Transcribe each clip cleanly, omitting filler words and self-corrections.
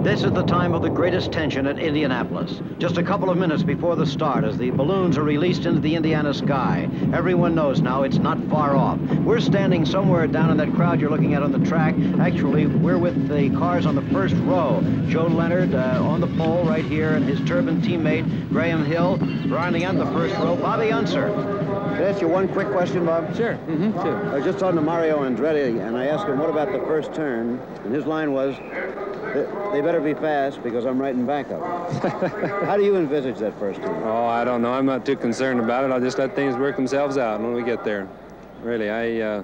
This is the time of the greatest tension at Indianapolis. Just a couple of minutes before the start, as the balloons are released into the Indiana sky. Everyone knows now it's not far off. We're standing somewhere down in that crowd you're looking at on the track. Actually, we're with the cars on the first row. Joe Leonard on the pole right here, and his Turbine teammate, Graham Hill, rounding out the first row, Bobby Unser. Can I ask you one quick question, Bob? Sure. Sure. I was just talking to Mario Andretti, and I asked him, what about the first turn? And his line was, they better be fast because I'm right in backup. How do you envisage that first turn? Oh, I don't know. I'm not too concerned about it. I'll just let things work themselves out when we get there. Really, I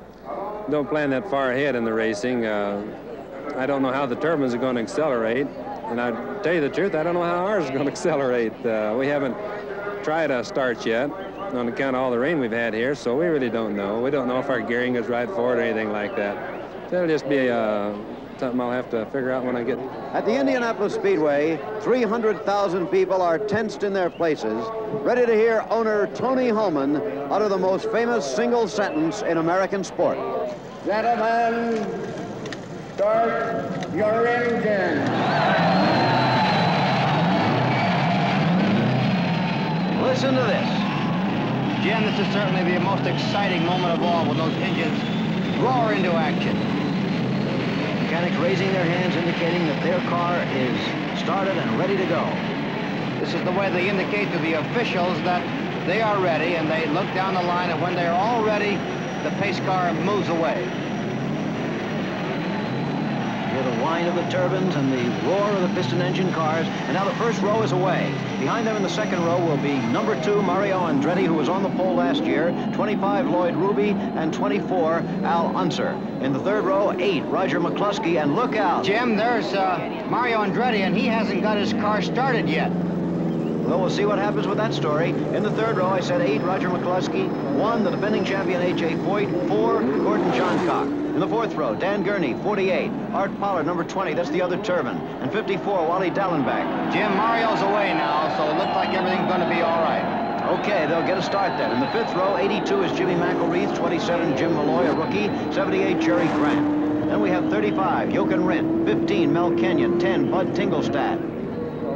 don't plan that far ahead in the racing. I don't know how the turbines are going to accelerate. And I tell you the truth, I don't know how ours is going to accelerate. We haven't tried a start yet on account of all the rain we've had here, so we really don't know. We don't know if our gearing is right forward or anything like that. So it'll just be something I'll have to figure out when I get... At the Indianapolis Speedway, 300,000 people are tensed in their places, ready to hear owner Tony Holman utter the most famous single sentence in American sport. Gentlemen, start your engine. Listen to this. Jim, this is certainly the most exciting moment of all when those engines roar into action. Mechanics raising their hands, indicating that their car is started and ready to go. This is the way they indicate to the officials that they are ready, and they look down the line, and when they're all ready, the pace car moves away. Hear the whine of the turbines and the roar of the piston engine cars, and now the first row is away. Behind them in the second row will be number 2, Mario Andretti, who was on the pole last year, 25, Lloyd Ruby, and 24, Al Unser. In the third row, 8, Roger McCluskey, and look out. Jim, there's Mario Andretti, and he hasn't got his car started yet. Well, we'll see what happens with that story. In the third row, I said 8, Roger McCluskey, 1, the defending champion, A.J. Foyt, 4, Gordon Johncock. In the fourth row, Dan Gurney, 48, Art Pollard, number 20, that's the other Turbine, and 54, Wally Dallenbach. Jim, Mario's away now, so it looks like everything's going to be all right. Okay, they'll get a start then. In the fifth row, 82 is Jimmy McElreath, 27, Jim Malloy, a rookie, 78, Jerry Grant. Then we have 35, Jochen Rindt, 15, Mel Kenyon, 10, Bud Tingelstad.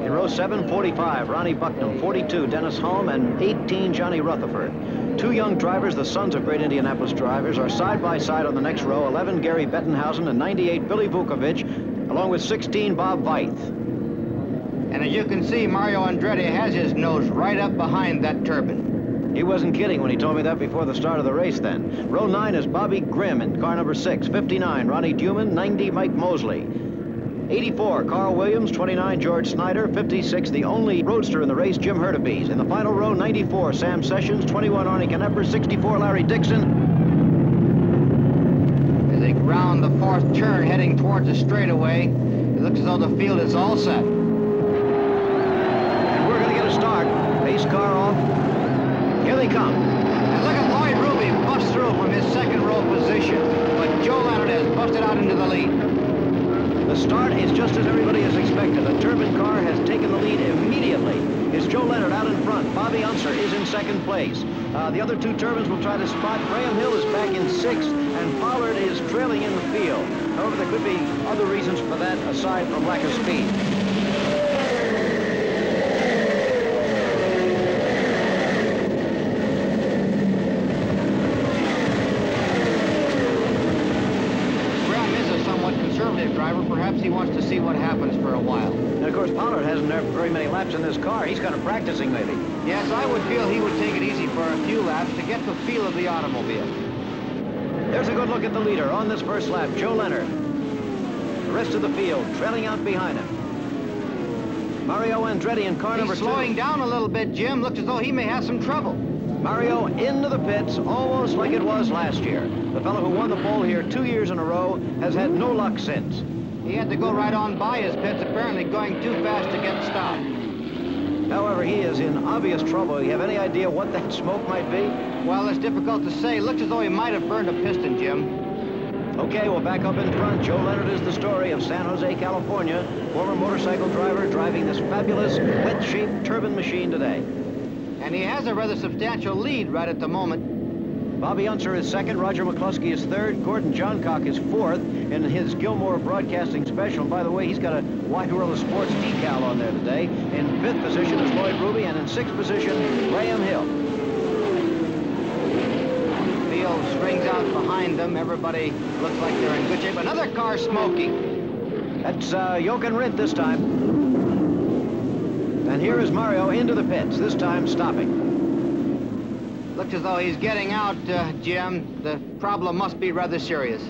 In row 7, 45, Ronnie Bucknam, 42, Dennis Holm, and 18, Johnny Rutherford. 2 young drivers, the sons of great Indianapolis drivers, are side by side on the next row, 11, Gary Bettenhausen, and 98, Billy Vukovich, along with 16, Bob Veith. And as you can see, Mario Andretti has his nose right up behind that turbine. He wasn't kidding when he told me that before the start of the race then. Row 9 is Bobby Grimm in car number 6, 59, Ronnie Duman, 90, Mike Mosley. 84, Carl Williams, 29, George Snyder, 56, the only roadster in the race, Jim Hurtubise. In the final row, 94, Sam Sessions, 21, Arnie Knepper, 64, Larry Dixon. As they ground the fourth turn heading towards the straightaway, it looks as though the field is all set. And we're going to get a start. Pace car off. Here they come. And look at Lloyd Ruby bust through from his second row position, but Joe Leonard has busted out into the lead. The start is just as everybody has expected. The Turbine car has taken the lead immediately. It's Joe Leonard out in front. Bobby Unser is in second place. The other 2 Turbines will try to spot. Graham Hill is back in 6th, and Pollard is trailing in the field. However, there could be other reasons for that aside from lack of speed. Driver, perhaps he wants to see what happens for a while. And of course, Pollard hasn't had very many laps in this car. He's kind of practicing, maybe. Yes, I would feel he would take it easy for a few laps to get the feel of the automobile. There's a good look at the leader on this first lap, Joe Leonard. The rest of the field trailing out behind him. Mario Andretti in car number 2. He's slowing down a little bit, Jim. Looks as though he may have some trouble. Mario into the pits, almost like it was last year. The fellow who won the pole here 2 years in a row has had no luck since. He had to go right on by his pits, apparently going too fast to get stopped. However, he is in obvious trouble. You have any idea what that smoke might be? Well, it's difficult to say. Looks as though he might have burned a piston, Jim. Okay, well, back up in front. Joe Leonard is the story of San Jose, California. Former motorcycle driver driving this fabulous wet-shaped turbine machine today. And he has a rather substantial lead right at the moment. Bobby Unser is second, Roger McCluskey is third, Gordon Johncock is fourth, in his Gilmore Broadcasting Special. And by the way, he's got a Wide World of Sports decal on there today. In 5th position is Lloyd Ruby, and in 6th position, Graham Hill. Field strings out behind them. Everybody looks like they're in good shape. Another car smoking. That's Jochen Rindt this time. And here is Mario into the pits, this time stopping. Looks as though he's getting out, Jim. The problem must be rather serious.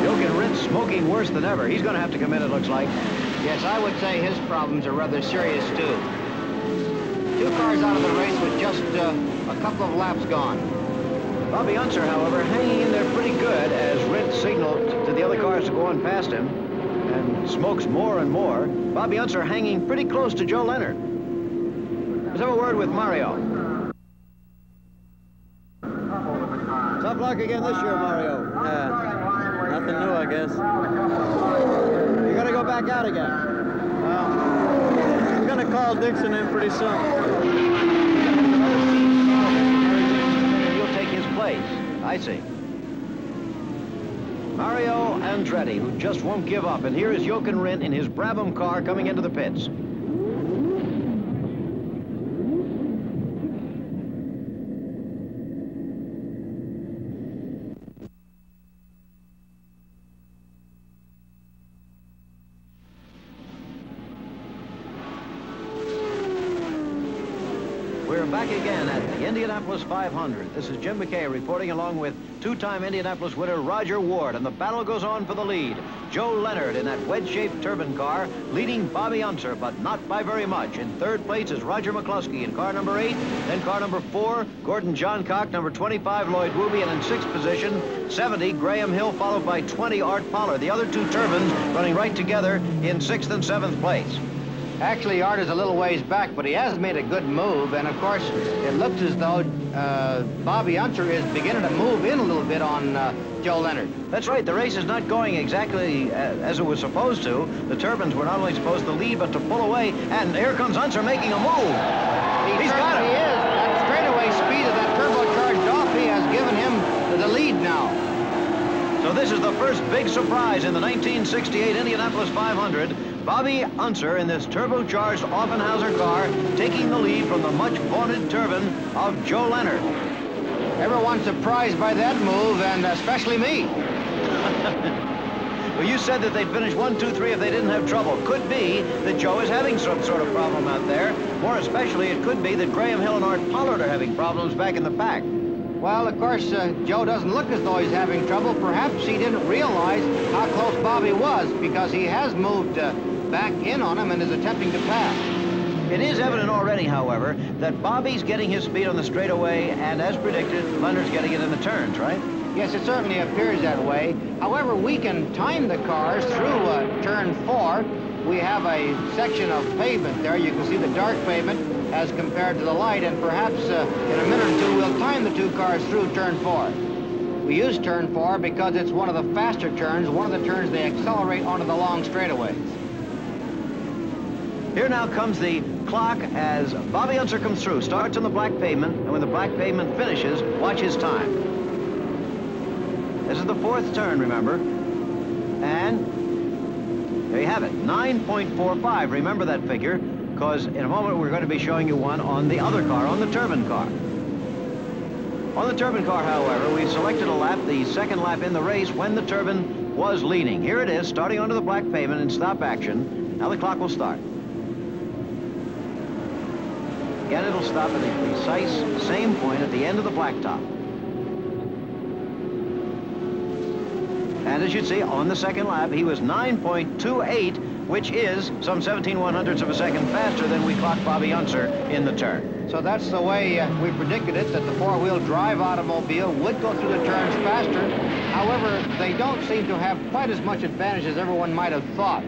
Jochen Rindt's smoking worse than ever. He's going to have to come in, it looks like. Yes, I would say his problems are rather serious, too. 2 cars out of the race with just a couple of laps gone. Bobby Unser, however, hanging in there pretty good as Rindt signaled to the other cars to go on past him and smokes more and more. Bobby Unser hanging pretty close to Joe Leonard. Let's have a word with Mario. Tough luck again this year, Mario. Nothing new, I guess. You're going to go back out again. I'm going to call Dixon in pretty soon. He'll take his place. I see. Mario Andretti, who just won't give up. And here is Jochen Rindt in his Brabham car coming into the pits. We're back again at the Indianapolis 500. This is Jim McKay reporting along with 2-time Indianapolis winner Roger Ward, and the battle goes on for the lead. Joe Leonard in that wedge-shaped turbine car leading Bobby Unser, but not by very much. In 3rd place is Roger McCluskey in car number 8, then car number 4, Gordon Johncock, number 25, Lloyd Ruby, and in 6th position, 70, Graham Hill, followed by 20, Art Pollard. The other 2 turbines running right together in 6th and 7th place. Actually, Art is a little ways back, but he has made a good move. And, of course, it looks as though Bobby Unser is beginning to move in a little bit on Joe Leonard. That's right. The race is not going exactly as it was supposed to. The turbines were not only supposed to lead, but to pull away. And here comes Unser making a move. He's got it. He is. That straightaway speed of that turbocharged Offie has given him the lead now. So this is the first big surprise in the 1968 Indianapolis 500. Bobby Unser in this turbocharged Offenhauser car taking the lead from the much vaunted turbine of Joe Leonard. Everyone's surprised by that move, and especially me. Well, you said that they'd finish 1, 2, 3 if they didn't have trouble. Could be that Joe is having some sort of problem out there. More especially, it could be that Graham Hill and Art Pollard are having problems back in the pack. Well, of course, Joe doesn't look as though he's having trouble. Perhaps he didn't realize how close Bobby was, because he has moved back in on him and is attempting to pass. It is evident already, however, that Bobby's getting his speed on the straightaway, and as predicted, Leonard's getting it in the turns, right? Yes, it certainly appears that way. However, we can time the cars through turn 4. We have a section of pavement there. You can see the dark pavement as compared to the light, and perhaps in a minute or 2 we'll time the 2 cars through turn 4. We use turn 4 because it's one of the faster turns, one of the turns they accelerate onto the long straightaways. Here now comes the clock as Bobby Unser comes through, starts on the black pavement, and when the black pavement finishes, watch his time. This is the 4th turn, remember. And there you have it, 9.45. Remember that figure, because in a moment we're going to be showing you one on the other car, on the turbine car. On the turbine car, however, we selected a lap, the 2nd lap in the race, when the turbine was leading. Here it is, starting onto the black pavement in stop action. Now the clock will start. Again, it'll stop at the precise same point at the end of the blacktop. And as you see, on the 2nd lap, he was 9.28, which is some 17/100ths of a second faster than we clocked Bobby Unser in the turn. So that's the way we predicted it, that the 4-wheel drive automobile would go through the turns faster. However, they don't seem to have quite as much advantage as everyone might have thought.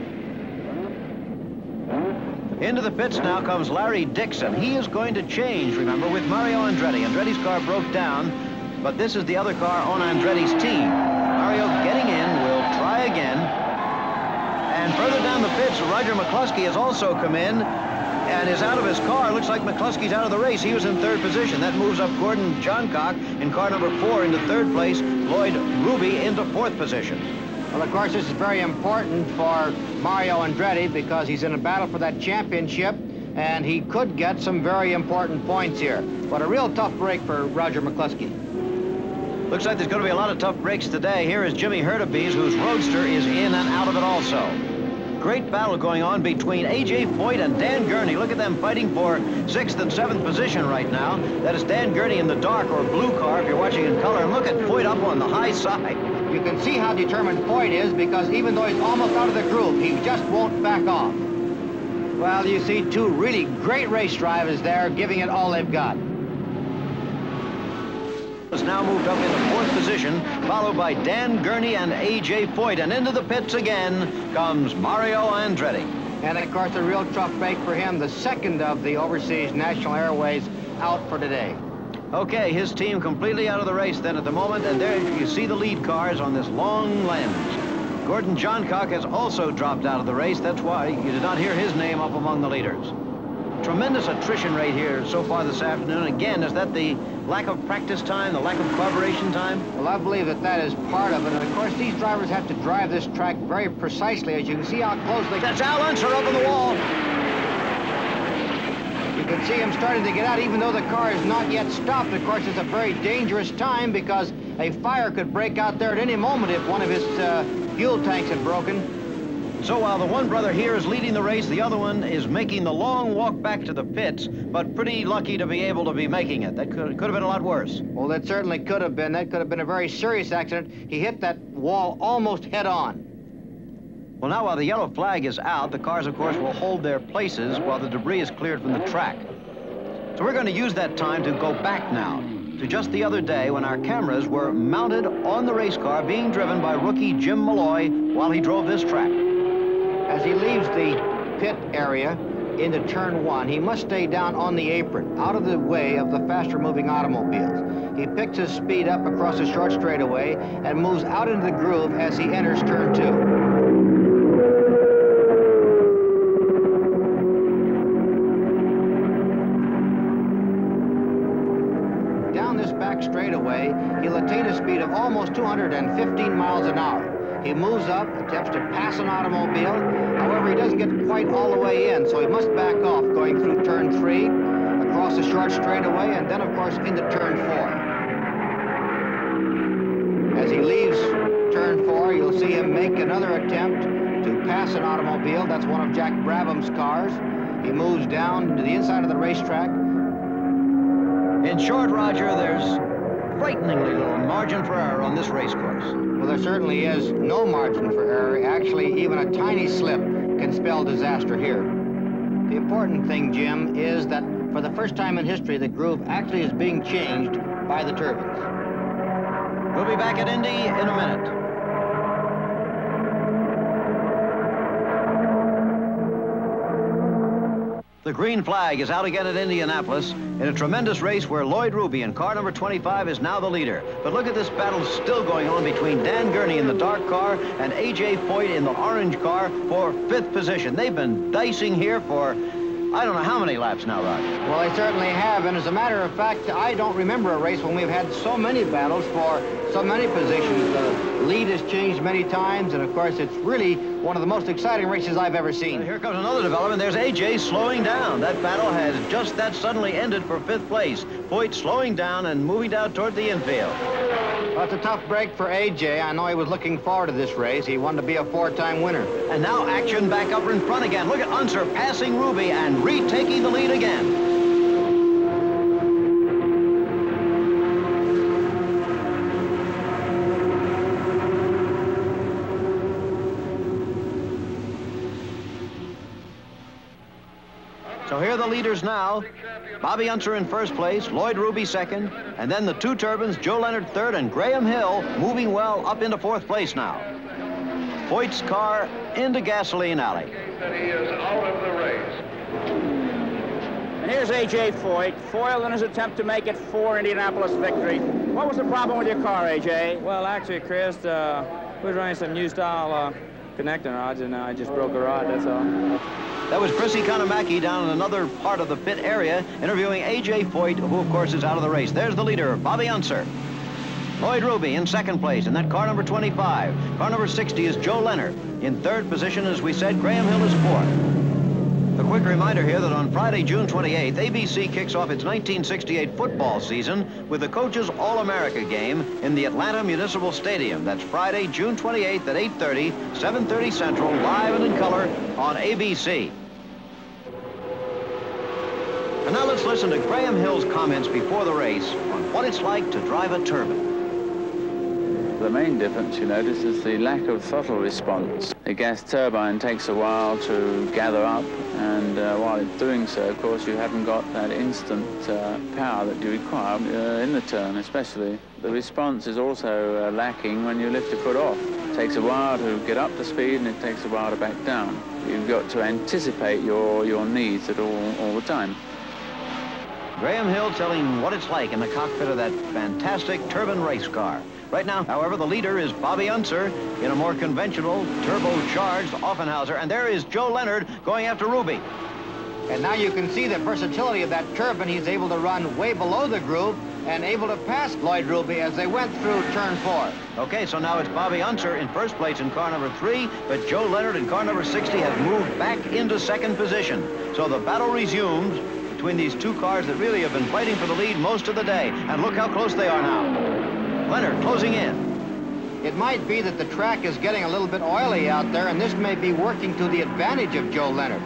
Into the pits now comes Larry Dixon. He is going to change, remember, with Mario Andretti. Andretti's car broke down, but this is the other car on Andretti's team. Mario getting in will try try again. And further down the pits, Roger McCluskey has also come in and is out of his car. Looks like McCluskey's out of the race. He was in third position. That moves up Gordon Johncock in car number 4 into third place. Lloyd Ruby into fourth position. Well, of course, this is very important for Mario Andretti because he's in a battle for that championship, and he could get some very important points here. But a real tough break for Roger McCluskey. Looks like there's going to be a lot of tough breaks today. Here is Jimmy Hurtubise, whose Roadster is in and out of it also. Great battle going on between A.J. Foyt and Dan Gurney. Look at them fighting for 6th and 7th position right now. That is Dan Gurney in the dark or blue car if you're watching in color. And look at Foyt up on the high side. You can see how determined Foyt is because even though he's almost out of the groove, he just won't back off. Well, you see two really great race drivers there giving it all they've got. Has now moved up into fourth position, followed by Dan Gurney and A.J. Foyt. And into the pits again comes Mario Andretti. And, of course, a real tough break for him, the second of the Overseas National Airways out for today. Okay, his team completely out of the race then at the moment, and there you see the lead cars on this long lens. Gordon Johncock has also dropped out of the race. That's why you did not hear his name up among the leaders. Tremendous attrition rate here so far this afternoon. Again, is that the lack of practice time, the lack of carburation time? Well, I believe that that is part of it. And, of course, these drivers have to drive this track very precisely. As you can see how close they... That's Al Unser up on the wall. You can see him starting to get out, even though the car is not yet stopped. Of course, it's a very dangerous time because a fire could break out there at any moment if one of his fuel tanks had broken. So while the one brother here is leading the race, the other one is making the long walk back to the pits, but pretty lucky to be able to be making it. That could have been a lot worse. Well, that certainly could have been. That could have been a very serious accident. He hit that wall almost head on. Well, now while the yellow flag is out, the cars, of course, will hold their places while the debris is cleared from the track. So we're going to use that time to go back now to just the other day when our cameras were mounted on the race car being driven by rookie Jim Malloy while he drove this track. As he leaves the pit area into turn 1, he must stay down on the apron, out of the way of the faster-moving automobiles. He picks his speed up across the short straightaway and moves out into the groove as he enters turn 2. Down this back straightaway, he'll attain a speed of almost 215 miles an hour. He moves up, attempts to pass an automobile. However, he doesn't get quite all the way in, so he must back off going through turn 3, across the short straightaway, and then, of course, into turn 4. As he leaves turn 4, you'll see him make another attempt to pass an automobile. That's one of Jack Brabham's cars. He moves down to the inside of the racetrack. In short, Roger, there's frighteningly little margin for error on this race course. Well, there certainly is no margin for error. Actually, even a tiny slip can spell disaster here. The important thing, Jim, is that for the first time in history, the groove actually is being changed by the turbines. We'll be back at Indy in a minute. The green flag is out again at Indianapolis in a tremendous race where Lloyd Ruby in car number 25 is now the leader. But look at this battle still going on between Dan Gurney in the dark car and A.J. Foyt in the orange car for 5th position. They've been dicing here for I don't know how many laps now, Roger. Well, they certainly have, and as a matter of fact, I don't remember a race when we've had so many battles for so many positions. The lead has changed many times, and of course, it's really one of the most exciting races I've ever seen. Well, here comes another development. There's A.J. slowing down. That battle has just that suddenly ended for 5th place. Foyt slowing down and moving down toward the infield. Well, it's a tough break for A.J. I know he was looking forward to this race. He wanted to be a 4-time winner. And now action back up in front again. Look at Unser passing Ruby and retaking the lead again. So here are the leaders now. Bobby Unser in first place, Lloyd Ruby second, and then the two turbines, Joe Leonard third, and Graham Hill moving well up into 4th place now. Foyt's car into Gasoline Alley. That he is out of the race. And here's A.J. Foyt, foiled in his attempt to make it 4 Indianapolis victory. What was the problem with your car, A.J.? Well, actually, Chris, We're running some new style connecting rods, and I just broke a rod, that's all. That was Chrissy Kanamaki down in another part of the pit area, interviewing A.J. Foyt, who, of course, is out of the race. There's the leader, Bobby Unser. Lloyd Ruby in second place in that car number 25. Car number 60 is Joe Leonard. In third position, as we said, Graham Hill is fourth. A quick reminder here that on Friday, June 28th, ABC kicks off its 1968 football season with the Coaches All-America game in the Atlanta Municipal Stadium. That's Friday, June 28th at 8:30, 7:30 Central, live and in color on ABC. And now let's listen to Graham Hill's comments before the race on what it's like to drive a turbine. The main difference, you notice, is the lack of throttle response. The gas turbine takes a while to gather up, and while it's doing so, of course, you haven't got that instant power that you require in the turn, especially. The response is also lacking when you lift your foot off. It takes a while to get up to speed, and it takes a while to back down. You've got to anticipate your needs at all the time. Graham Hill telling what it's like in the cockpit of that fantastic turbine race car. Right now, however, the leader is Bobby Unser in a more conventional turbocharged Offenhauser, and there is Joe Leonard going after Ruby. And now you can see the versatility of that turbine. He's able to run way below the groove and able to pass Lloyd Ruby as they went through turn 4. Okay, so now it's Bobby Unser in first place in car number 3, but Joe Leonard in car number 60 has moved back into second position. So the battle resumes between these two cars that really have been fighting for the lead most of the day. And look how close they are now. Leonard closing in. It might be that the track is getting a little bit oily out there, and this may be working to the advantage of Joe Leonard.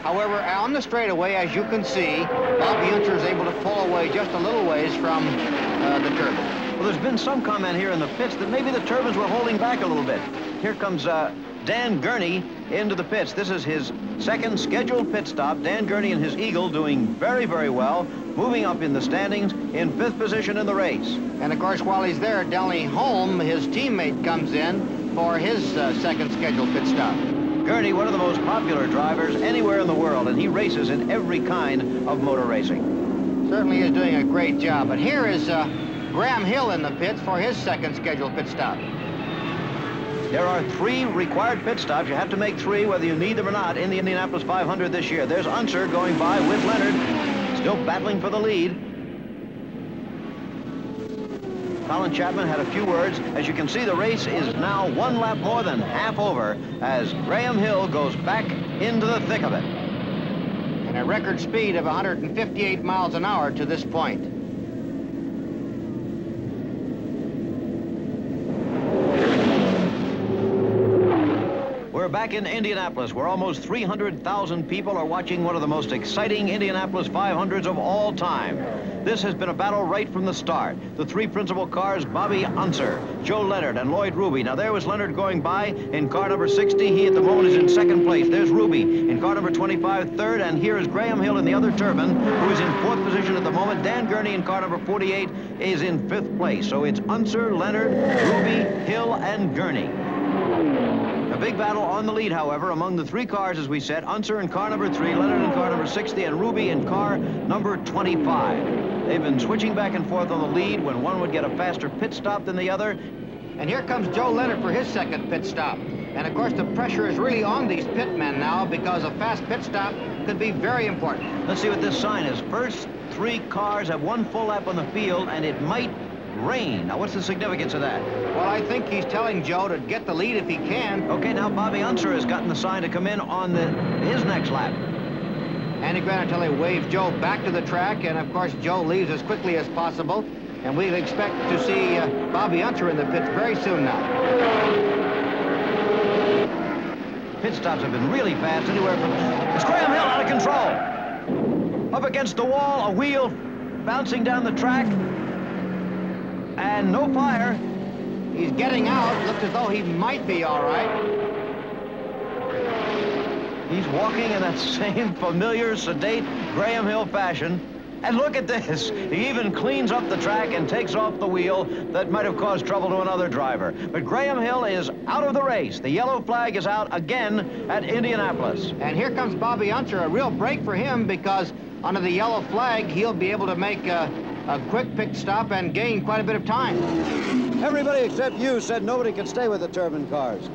However, on the straightaway, as you can see, Bobby Unser is able to pull away just a little ways from the turbine. Well, there's been some comment here in the pits that maybe the turbines were holding back a little bit. Here comes Dan Gurney into the pits. This is his second scheduled pit stop. Dan Gurney and his Eagle doing very, very well, moving up in the standings in 5th position in the race. And, of course, while he's there, Denny Holm, his teammate, comes in for his second scheduled pit stop. Gurney, one of the most popular drivers anywhere in the world, and he races in every kind of motor racing. Certainly is doing a great job. But here is Graham Hill in the pits for his second scheduled pit stop. There are 3 required pit stops. You have to make 3 whether you need them or not in the Indianapolis 500 this year. There's Unser going by with Leonard, still battling for the lead. Colin Chapman had a few words. As you can see, the race is now 1 lap more than half over as Graham Hill goes back into the thick of it. And a record speed of 158 miles an hour to this point. We're back in Indianapolis, where almost 300,000 people are watching one of the most exciting Indianapolis 500s of all time. This has been a battle right from the start. The 3 principal cars, Bobby Unser, Joe Leonard, and Lloyd Ruby. Now, there was Leonard going by in car number 60. He, at the moment, is in second place. There's Ruby in car number 25, third. And here is Graham Hill in the other turbine, who is in 4th position at the moment. Dan Gurney in car number 48 is in 5th place. So it's Unser, Leonard, Ruby, Hill, and Gurney. A big battle on the lead, however, among the 3 cars, as we said. Unser in car number 3, Leonard in car number 60, and Ruby in car number 25. They've been switching back and forth on the lead when one would get a faster pit stop than the other. And here comes Joe Leonard for his second pit stop. And, of course, the pressure is really on these pitmen now because a fast pit stop could be very important. Let's see what this sign is. First 3 cars have 1 full lap on the field, and it might rain. Now, what's the significance of that? Well, I think he's telling Joe to get the lead if he can. Okay, now Bobby Unser has gotten the sign to come in on his next lap. Andy Granatelli waves Joe back to the track, and of course Joe leaves as quickly as possible, and we expect to see Bobby Unser in the pits very soon now. Pit stops have been really fast, anywhere from... It's Graham Hill out of control. Up against the wall, a wheel bouncing down the track. And no fire. He's getting out. Looks as though he might be all right. He's walking in that same familiar, sedate Graham Hill fashion. And look at this. He even cleans up the track and takes off the wheel that might have caused trouble to another driver. But Graham Hill is out of the race. The yellow flag is out again at Indianapolis. And here comes Bobby Unser. A real break for him because under the yellow flag, he'll be able to make a quick pit stop and gain quite a bit of time. Everybody except you said nobody could stay with the turbine cars.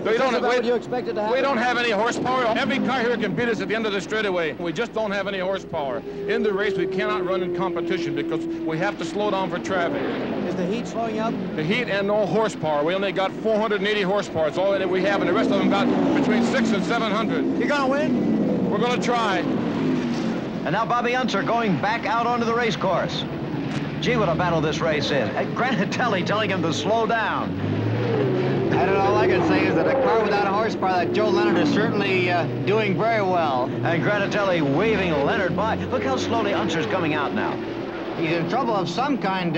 We don't, what you expected to happen? We don't have any horsepower. Every car here can beat us at the end of the straightaway. We just don't have any horsepower. In the race, we cannot run in competition because we have to slow down for traffic. Is the heat slowing up? The heat and no horsepower. We only got 480 horsepower. It's all that we have, and the rest of them got between 600 and 700. You're going to win? We're going to try. And now Bobby Unser going back out onto the race course. Gee, what a battle this race is. And Granatelli telling him to slow down. I don't know, all I can say is that a car without a horsepower like Joe Leonard is certainly doing very well. And Granatelli waving Leonard by. Look how slowly Unser's coming out now. He's in trouble of some kind,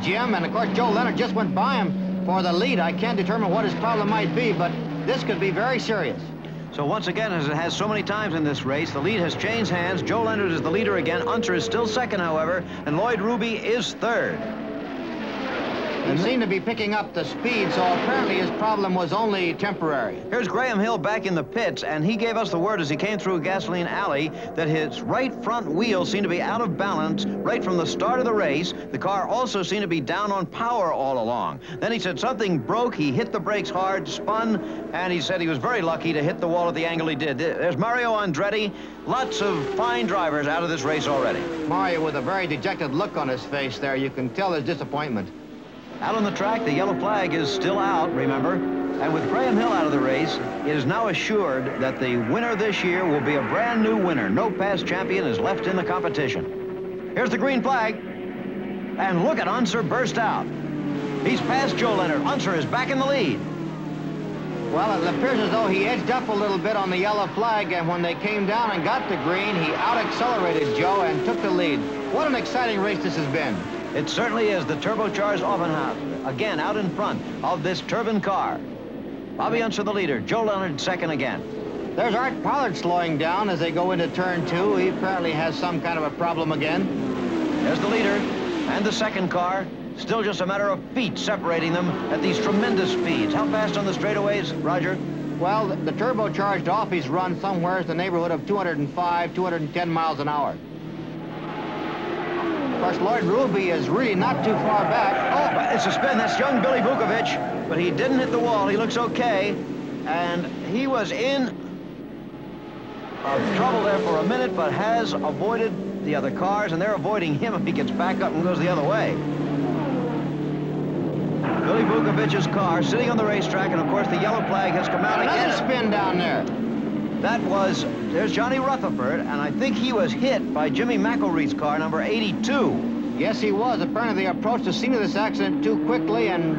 Jim, and of course Joe Leonard just went by him for the lead. I can't determine what his problem might be, but this could be very serious. So once again, as it has so many times in this race, the lead has changed hands. Joe Leonard is the leader again. Unser is still second, however, and Lloyd Ruby is third. He seemed to be picking up the speed, so apparently his problem was only temporary. Here's Graham Hill back in the pits, and he gave us the word as he came through Gasoline Alley that his right front wheel seemed to be out of balance right from the start of the race. The car also seemed to be down on power all along. Then he said something broke, he hit the brakes hard, spun, and he said he was very lucky to hit the wall at the angle he did. There's Mario Andretti. Lots of fine drivers out of this race already. Mario with a very dejected look on his face there. You can tell his disappointment. Out on the track, the yellow flag is still out, remember? And with Graham Hill out of the race, it is now assured that the winner this year will be a brand new winner. No past champion is left in the competition. Here's the green flag. And look at Unser burst out. He's past Joe Leonard. Unser is back in the lead. Well, it appears as though he edged up a little bit on the yellow flag, and when they came down and got the green, he out-accelerated Joe and took the lead. What an exciting race this has been. It certainly is. The turbocharged Offenhouse, again, out in front of this turbine car. Bobby Unser the leader, Joe Leonard second again. There's Art Pollard slowing down as they go into turn 2. He apparently has some kind of a problem again. There's the leader and the second car. Still just a matter of feet separating them at these tremendous speeds. How fast on the straightaways, Roger? Well, the turbocharged Offies run somewhere in the neighborhood of 205, 210 miles an hour. Of course, Lloyd Ruby is really not too far back. Oh, it's a spin. That's young Billy Vukovich, but he didn't hit the wall. He looks okay, and he was in trouble there for a minute, but has avoided the other cars, and they're avoiding him if he gets back up and goes the other way. Billy Vukovich's car sitting on the racetrack, and of course the yellow flag has come out again. Another spin down there. There's Johnny Rutherford, and I think he was hit by Jimmy McElreath's car, number 82. Yes, he was. Apparently they approached the scene of this accident too quickly, and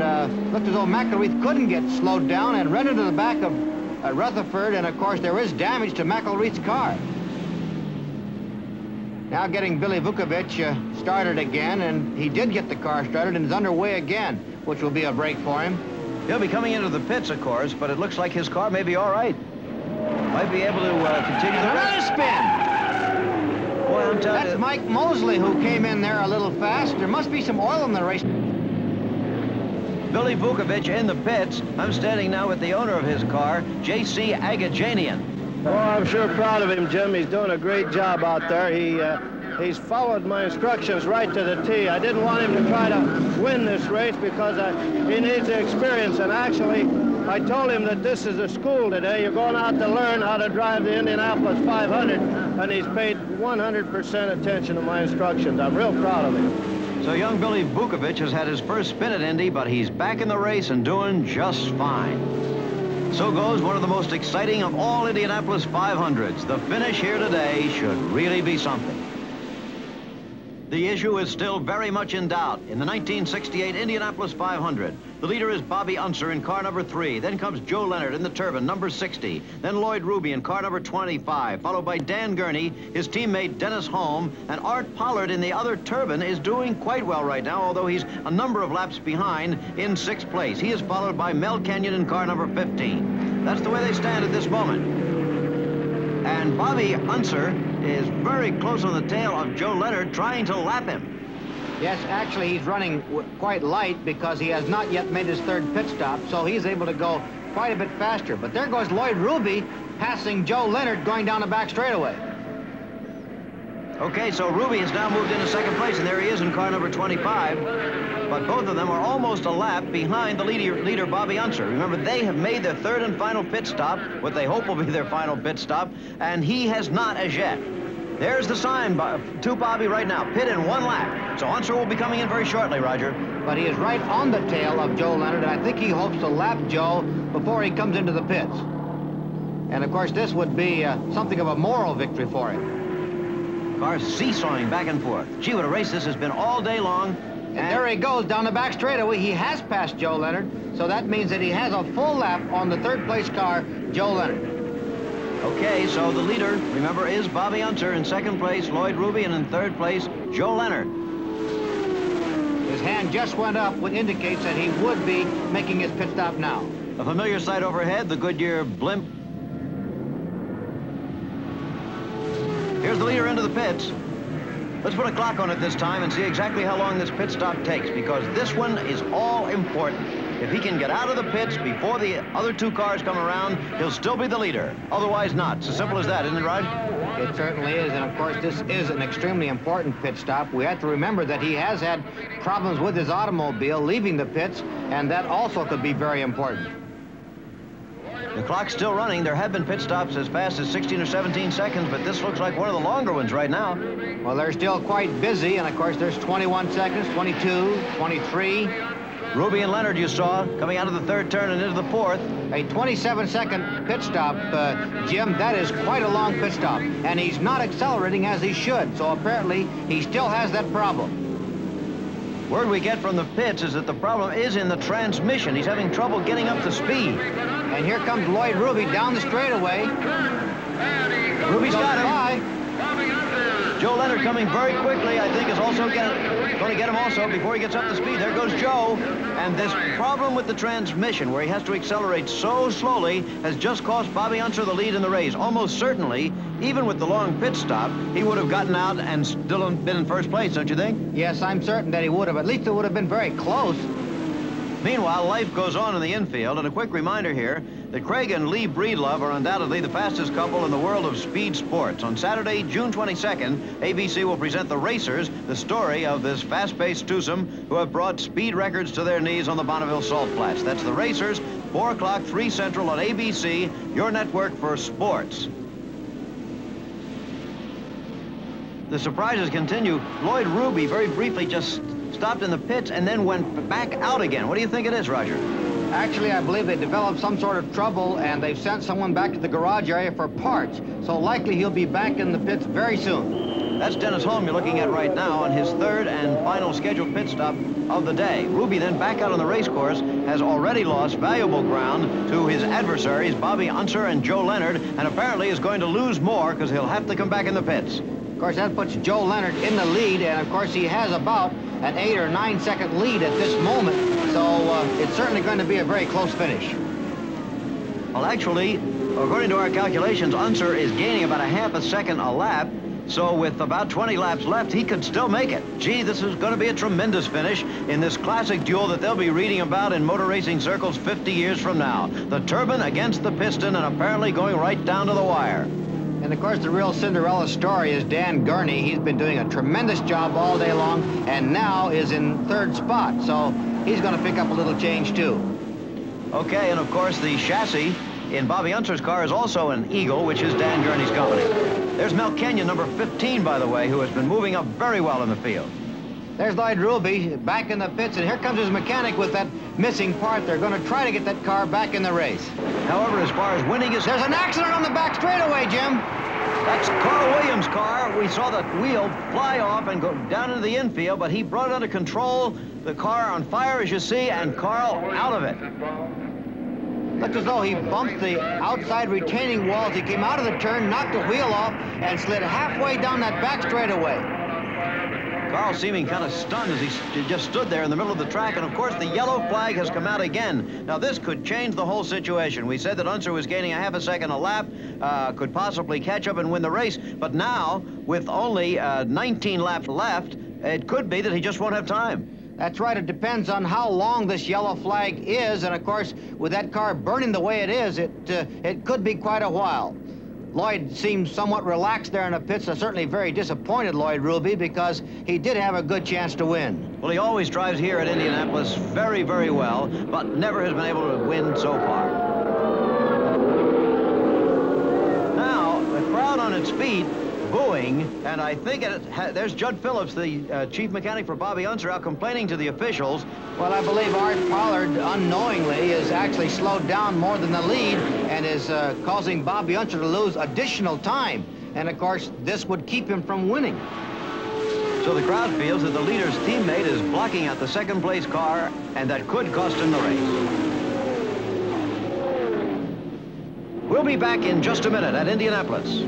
looked as though McElreath couldn't get slowed down and ran into the back of Rutherford, and of course there is damage to McElreath's car. Now getting Billy Vukovich started again, and he did get the car started and is underway again, which will be a break for him. He'll be coming into the pits, of course, but it looks like his car may be all right. Might be able to continue the Another spin! Boy, I'm telling you. That's Mike Mosley who came in there a little fast. There must be some oil in the race. Billy Vukovich in the pits. I'm standing now with the owner of his car, J.C. Agajanian. Oh, I'm sure proud of him, Jim. He's doing a great job out there. He's followed my instructions right to the T. I didn't want him to try to win this race because he needs the experience. And actually, I told him that this is a school today. You're going out to learn how to drive the Indianapolis 500, and he's paid 100% attention to my instructions. I'm real proud of him. So young Billy Vukovich has had his first spin at Indy, but he's back in the race and doing just fine. So goes one of the most exciting of all Indianapolis 500s. The finish here today should really be something. The issue is still very much in doubt. In the 1968 Indianapolis 500, the leader is Bobby Unser in car number 3. Then comes Joe Leonard in the turbine, number 60. Then Lloyd Ruby in car number 25, followed by Dan Gurney, his teammate Dennis Holm, and Art Pollard in the other turbine is doing quite well right now, although he's a number of laps behind in 6th place. He is followed by Mel Kenyon in car number 15. That's the way they stand at this moment. And Bobby Unser is very close on the tail of Joe Leonard, trying to lap him. Yes, actually, he's running quite light because he has not yet made his 3rd pit stop, so he's able to go quite a bit faster. But there goes Lloyd Ruby passing Joe Leonard going down the back straightaway. Okay, so Ruby has now moved into second place, and there he is in car number 25. But both of them are almost a lap behind the leader Bobby Unser. Remember, they have made their third and final pit stop, what they hope will be their final pit stop, and he has not as yet. There's the sign to Bobby right now, pit in 1 lap. So Unser will be coming in very shortly, Roger. But he is right on the tail of Joe Leonard, and I think he hopes to lap Joe before he comes into the pits. And, of course, this would be something of a moral victory for him. Cars seesawing back and forth. Gee, what a race this has been all day long. And there he goes down the back straightaway. He has passed Joe Leonard, so that means that he has a full lap on the third-place car, Joe Leonard. Okay, so the leader, remember, is Bobby Unser. In second place, Lloyd Ruby, and in third place, Joe Leonard. His hand just went up, which indicates that he would be making his pit stop now. A familiar sight overhead, the Goodyear blimp. Here's the leader into the pits. Let's put a clock on it this time and see exactly how long this pit stop takes, because this one is all important. If he can get out of the pits before the other 2 cars come around, he'll still be the leader. Otherwise not. It's as simple as that, isn't it, Rod? It certainly is, and of course this is an extremely important pit stop. We have to remember that he has had problems with his automobile leaving the pits, and that also could be very important. The clock's still running. There have been pit stops as fast as 16 or 17 seconds, but this looks like one of the longer ones right now. Well, they're still quite busy, and of course there's 21 seconds, 22, 23. Ruby and Leonard you saw coming out of the third turn and into the fourth. A 27-second pit stop, Jim, that is quite a long pit stop, and he's not accelerating as he should, so apparently he still has that problem. Word we get from the pits is that the problem is in the transmission. He's having trouble getting up to speed. And here comes Lloyd Ruby down the straightaway. Ruby's got him. Joe Leonard coming very quickly, I think, is also going to get him also before he gets up to speed. There goes Joe. And this problem with the transmission, where he has to accelerate so slowly, has just cost Bobby Unser the lead in the race. Almost certainly, even with the long pit stop, he would have gotten out and still been in first place, don't you think? Yes, I'm certain that he would have. At least it would have been very close. Meanwhile, life goes on in the infield, and a quick reminder here that Craig and Lee Breedlove are undoubtedly the fastest couple in the world of speed sports. On Saturday, June 22nd, ABC will present the racers, the story of this fast-paced twosome who have brought speed records to their knees on the Bonneville Salt Flats. That's the racers, 4 o'clock, 3 Central on ABC, your network for sports. The surprises continue. Lloyd Ruby very briefly just stopped in the pits and then went back out again. What do you think it is, Roger? Actually, I believe they developed some sort of trouble and they've sent someone back to the garage area for parts. So likely he'll be back in the pits very soon. That's Dennis Holm you're looking at right now on his third and final scheduled pit stop of the day. Ruby then back out on the race course has already lost valuable ground to his adversaries, Bobby Unser and Joe Leonard, and apparently is going to lose more because he'll have to come back in the pits. Of course, that puts Joe Leonard in the lead, and of course he has about an 8 or 9 second lead at this moment, so it's certainly going to be a very close finish. Well, actually, according to our calculations, Unser is gaining about a half a second a lap, so with about 20 laps left, he could still make it. Gee, this is going to be a tremendous finish in this classic duel that they'll be reading about in motor racing circles 50 years from now. The turbine against the piston, and apparently going right down to the wire. And of course, the real Cinderella story is Dan Gurney. He's been doing a tremendous job all day long and now is in third spot. So he's going to pick up a little change too. Okay, and of course, the chassis in Bobby Unser's car is also an Eagle, which is Dan Gurney's company. There's Mel Kenyon, number 15, by the way, who has been moving up very well in the field. There's Lloyd Ruby back in the pits, and here comes his mechanic with that missing part. They're going to try to get that car back in the race. However, as far as winning is... There's an accident on the back straightaway, Jim. That's Carl Williams' car. We saw the wheel fly off and go down into the infield, but he brought it under control. The car on fire, as you see, and Carl out of it. Looked as though he bumped the outside retaining wall as he came out of the turn, knocked the wheel off, and slid halfway down that back straightaway. Carl seeming kind of stunned as he just stood there in the middle of the track, and of course the yellow flag has come out again. Now this could change the whole situation. We said that Unser was gaining a half a second a lap, could possibly catch up and win the race, but now with only 19 laps left, it could be that he just won't have time. That's right, it depends on how long this yellow flag is, and of course with that car burning the way it is, it could be quite a while. Lloyd seems somewhat relaxed there in the pits. Certainly very disappointed, Lloyd Ruby, because he did have a good chance to win. Well, he always drives here at Indianapolis very, very well, but never has been able to win so far. Now, the crowd on its feet, booing, and I think there's Judd Phillips, the chief mechanic for Bobby Unser, out complaining to the officials. Well, I believe Art Pollard, unknowingly, is actually slowed down more than the lead and is causing Bobby Unser to lose additional time. And, of course, this would keep him from winning. So the crowd feels that the leader's teammate is blocking out the second-place car, and that could cost him the race. We'll be back in just a minute at Indianapolis.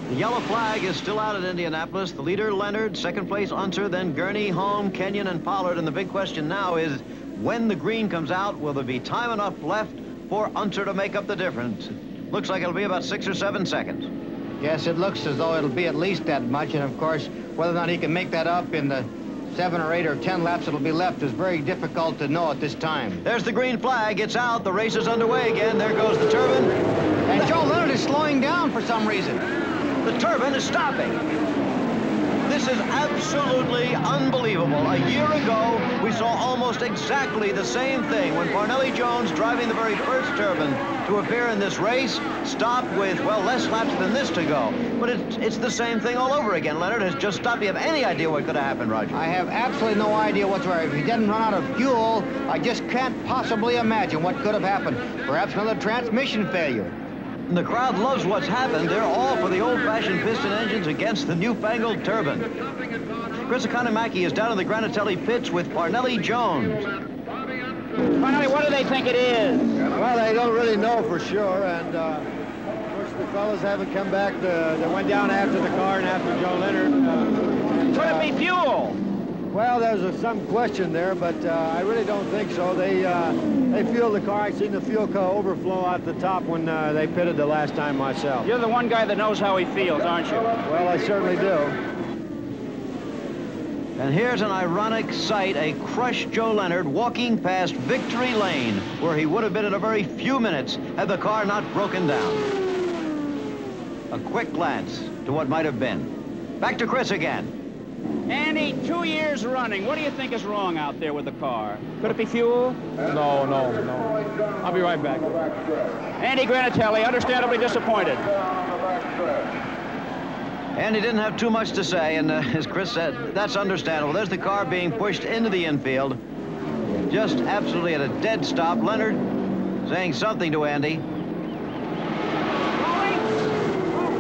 The yellow flag is still out at Indianapolis. The leader, Leonard, second place, Unser, then Gurney, Holm, Kenyon, and Pollard. And the big question now is, when the green comes out, will there be time enough left for Unser to make up the difference? Looks like it'll be about 6 or 7 seconds. Yes, it looks as though it'll be at least that much. And, of course, whether or not he can make that up in the 7 or 8 or 10 laps that'll be left is very difficult to know at this time. There's the green flag. It's out. The race is underway again. There goes the turbine. And Joe Leonard is slowing down for some reason. The turbine is stopping. This is absolutely unbelievable. A year ago, we saw almost exactly the same thing when Parnelli Jones, driving the very first turbine to appear in this race, stopped with, well, less laps than this to go. But it's the same thing all over again. Leonard has just stopped. Do you have any idea what could have happened, Roger? I have absolutely no idea whatsoever. If he didn't run out of fuel, I just can't possibly imagine what could have happened. Perhaps another transmission failure. The crowd loves what's happened. They're all for the old-fashioned piston engines against the newfangled turbine. Chris Economaki is down in the Granatelli pits with Parnelli Jones. Parnelli, what do they think it is? Well, they don't really know for sure, and of course the fellas haven't come back. They went down after the car and after Joe Leonard. Could it be fuel? Well, there's some question there, but I really don't think so. They fueled the car. I seen the fuel overflow out the top when they pitted the last time myself. You're the one guy that knows how he feels, aren't you? Well, I certainly do. And here's an ironic sight, a crushed Joe Leonard walking past Victory Lane, where he would have been in a very few minutes had the car not broken down. A quick glance to what might have been. Back to Chris again. Andy, 2 years running. What do you think is wrong out there with the car? Could it be fuel? No. I'll be right back. Andy Granatelli, understandably disappointed. And he didn't have too much to say, and as Chris said, that's understandable. There's the car being pushed into the infield. Just absolutely at a dead stop. Leonard saying something to Andy.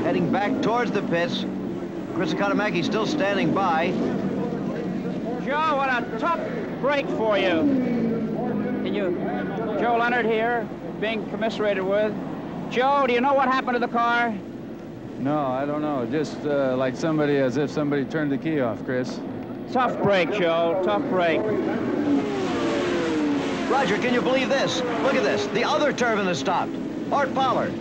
Heading back towards the pits. Chris Economaki still standing by. Joe, what a tough break for you. Joe Leonard here, being commiserated with. Joe, do you know what happened to the car? No, I don't know. Just like as if somebody turned the key off, Chris. Tough break, Joe. Tough break. Roger, can you believe this? Look at this. The other turbine has stopped. Art Pollard.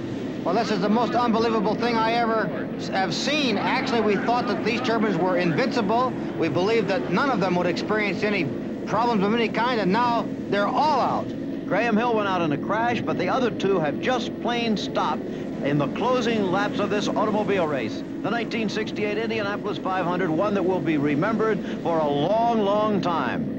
Well, this is the most unbelievable thing I ever have seen. Actually, we thought that these turbines were invincible. We believed that none of them would experience any problems of any kind, and now they're all out. Graham Hill went out in a crash, but the other two have just plain stopped in the closing laps of this automobile race. The 1968 Indianapolis 500, one that will be remembered for a long, long time.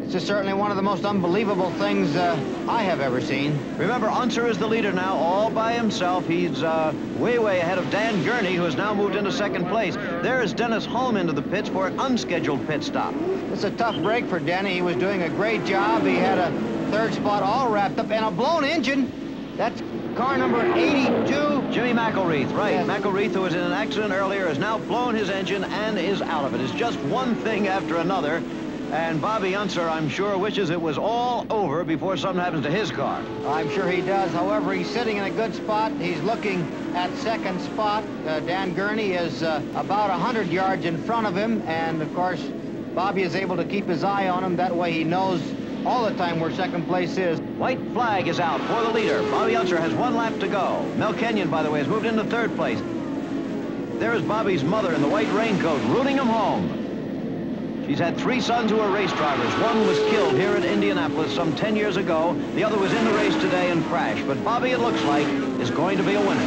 This is certainly one of the most unbelievable things I have ever seen. Remember, Unser is the leader now, all by himself. He's way, way ahead of Dan Gurney, who has now moved into second place. There is Dennis Holm into the pits for an unscheduled pit stop. It's a tough break for Denny. He was doing a great job. He had a third spot all wrapped up, and a blown engine. That's car number 82. Jimmy McElreath, right. Yes. McElreath, who was in an accident earlier, has now blown his engine and is out of it. It's just one thing after another. And Bobby Unser, I'm sure, wishes it was all over before something happens to his car. I'm sure he does. However, he's sitting in a good spot. He's looking at second spot. Dan Gurney is about 100 yards in front of him. And, of course, Bobby is able to keep his eye on him. That way he knows all the time where second place is. White flag is out for the leader. Bobby Unser has 1 lap to go. Mel Kenyon, by the way, has moved into third place. There is Bobby's mother in the white raincoat, rooting him home. She's had 3 sons who are race drivers. One was killed here at Indianapolis some 10 years ago. The other was in the race today and crashed. But Bobby, it looks like, is going to be a winner.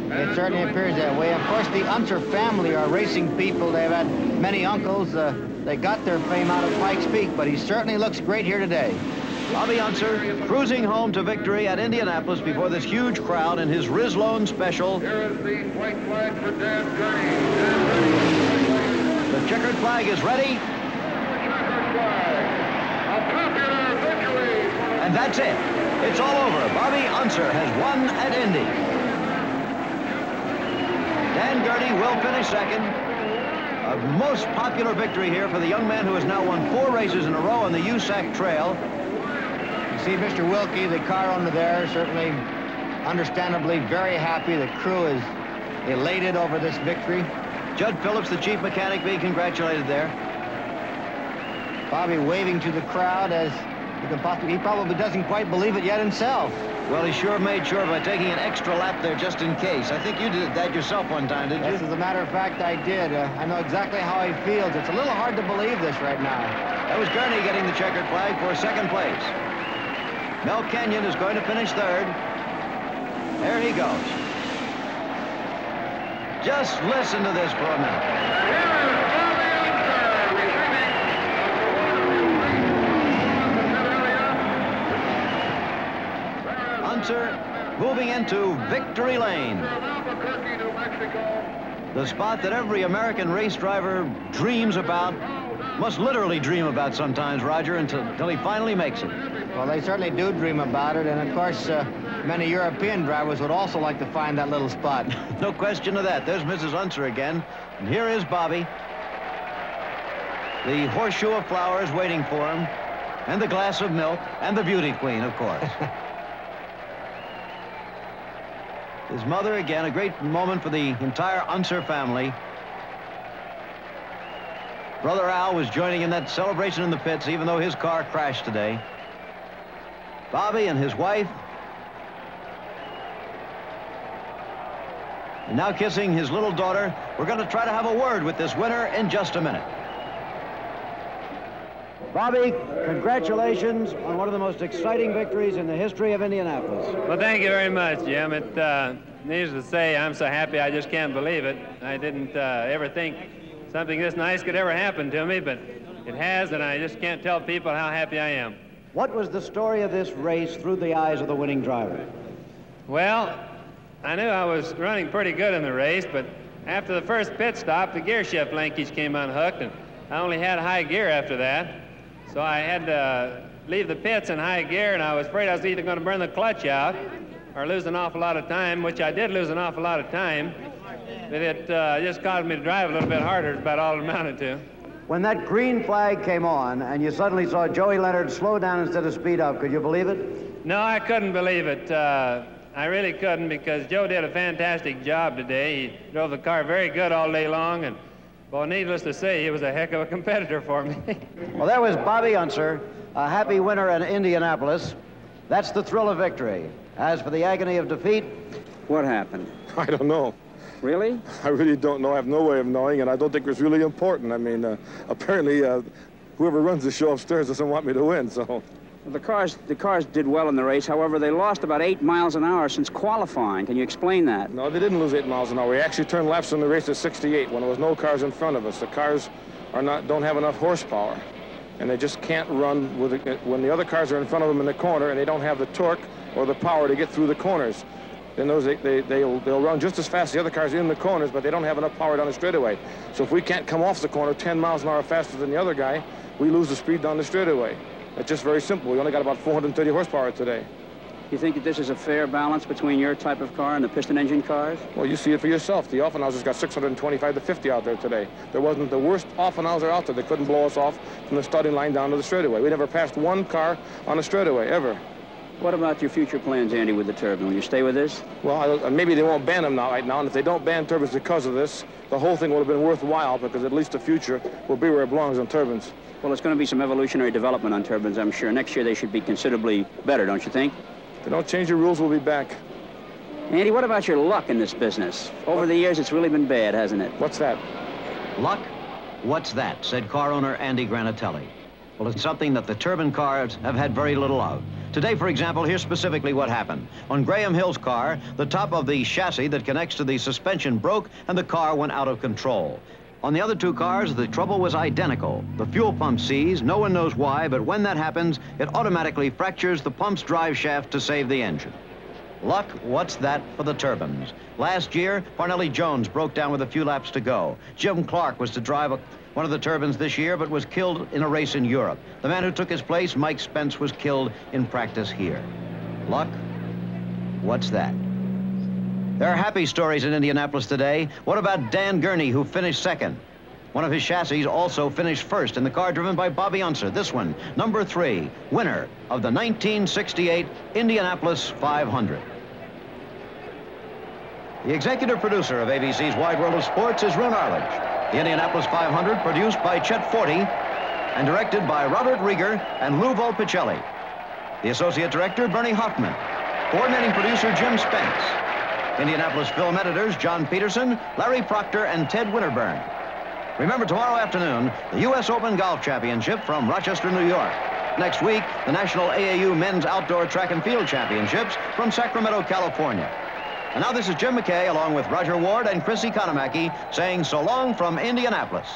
It certainly appears that way. Of course, the Unser family are racing people. They've had many uncles. They got their fame out of Pikes Peak, but he certainly looks great here today. Bobby Unser cruising home to victory at Indianapolis before this huge crowd in his Rizlone Special. Here is the white flag for Dan Gurney. The checkered flag is ready. Checkered flag. A popular victory. And that's it. It's all over. Bobby Unser has won at Indy. Dan Gurney will finish second. A most popular victory here for the young man who has now won 4 races in a row on the USAC Trail. You see Mr. Wilkie, the car owner there, certainly understandably very happy. The crew is elated over this victory. Judd Phillips, the chief mechanic, being congratulated there. Bobby waving to the crowd as you can possibly, he probably doesn't quite believe it yet himself. Well, he sure made sure by taking an extra lap there just in case. I think you did that yourself one time, didn't you? Yes, as a matter of fact, I did. I know exactly how he feels. It's a little hard to believe this right now. That was Gurney getting the checkered flag for second place. Mel Kenyon is going to finish third. There he goes. Just listen to this for a minute. Unser moving into victory lane. The spot that every American race driver dreams about, must literally dream about sometimes, Roger, until he finally makes it. Well, they certainly do dream about it, and of course, many European drivers would also like to find that little spot. No question of that. There's Mrs. Unser again, and here is Bobby. The horseshoe of flowers waiting for him, and the glass of milk, and the beauty queen, of course. His mother again, a great moment for the entire Unser family. Brother Al was joining in that celebration in the pits, even though his car crashed today. Bobby and his wife. And now kissing his little daughter. We're going to try to have a word with this winner in just a minute. Bobby, congratulations on one of the most exciting victories in the history of Indianapolis. Well, thank you very much, Jim. It needs to say I'm so happy I just can't believe it. I didn't ever think something this nice could ever happen to me, but it has, and I just can't tell people how happy I am. What was the story of this race through the eyes of the winning driver? Well, I knew I was running pretty good in the race, but after the first pit stop, the gear shift linkage came unhooked, and I only had high gear after that. So I had to leave the pits in high gear, and I was afraid I was either going to burn the clutch out or lose an awful lot of time, which I did lose an awful lot of time. But it just caused me to drive a little bit harder, is about all it amounted to. When that green flag came on and you suddenly saw Joey Leonard slow down instead of speed up, could you believe it? No, I couldn't believe it. I really couldn't, because Joe did a fantastic job today. He drove the car very good all day long, and, well, needless to say, he was a heck of a competitor for me. Well, there was Bobby Unser, a happy winner in Indianapolis. That's the thrill of victory. As for the agony of defeat... What happened? I don't know. Really? I really don't know. I have no way of knowing, and I don't think it's really important. I mean, apparently, whoever runs the show upstairs doesn't want me to win, so... Well, the cars did well in the race. However, they lost about 8 miles an hour since qualifying. Can you explain that? No, they didn't lose 8 miles an hour. We actually turned laps in the race at 68 when there was no cars in front of us. The cars don't have enough horsepower, and they just can't run with it when the other cars are in front of them in the corner, and they don't have the torque or the power to get through the corners. Then they'll run just as fast as the other cars in the corners, but they don't have enough power down the straightaway. So if we can't come off the corner 10 miles an hour faster than the other guy, we lose the speed down the straightaway. It's just very simple. We only got about 430 horsepower today. You think that this is a fair balance between your type of car and the piston engine cars? Well, you see it for yourself. The Offenhauser's got 625 to 50 out there today. There wasn't the worst Offenhauser out there. They couldn't blow us off from the starting line down to the straightaway. We never passed one car on a straightaway, ever. What about your future plans, Andy, with the Turbine? Will you stay with this? Well, maybe they won't ban them right now, and if they don't ban turbines because of this, the whole thing would have been worthwhile, because at least the future will be where it belongs on turbines. Well, it's going to be some evolutionary development on turbines, I'm sure. Next year they should be considerably better, don't you think? If they don't change the rules, we'll be back. Andy, what about your luck in this business? Over the years, it's really been bad, hasn't it? What's that? Luck? What's that? Said car owner Andy Granatelli. Well, it's something that the turbine cars have had very little of. Today, for example, here's specifically what happened. On Graham Hill's car, the top of the chassis that connects to the suspension broke and the car went out of control. On the other two cars, the trouble was identical. The fuel pump seized, no one knows why, but when that happens, it automatically fractures the pump's drive shaft to save the engine. Luck, what's that for the turbines? Last year, Parnelli Jones broke down with a few laps to go. Jim Clark was to drive one of the turbines this year, but was killed in a race in Europe. The man who took his place, Mike Spence, was killed in practice here. Luck, what's that? There are happy stories in Indianapolis today. What about Dan Gurney, who finished second? One of his chassis also finished first in the car driven by Bobby Unser. This one, number 3, winner of the 1968 Indianapolis 500. The executive producer of ABC's Wide World of Sports is Renard. The Indianapolis 500 produced by Chet and directed by Robert Rieger and Lou Volpicelli. The associate director, Bernie Hoffman. Coordinating producer, Jim Spence. Indianapolis film editors, John Peterson, Larry Proctor, and Ted Winterburn. Remember, tomorrow afternoon, the U.S. Open Golf Championship from Rochester, New York. Next week, the National AAU Men's Outdoor Track and Field Championships from Sacramento, California. And now this is Jim McKay, along with Roger Ward and Chris Economaki, saying so long from Indianapolis.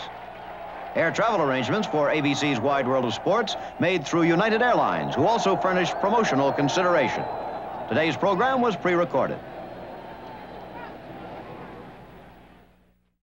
Air travel arrangements for ABC's Wide World of Sports made through United Airlines, who also furnished promotional consideration. Today's program was pre-recorded.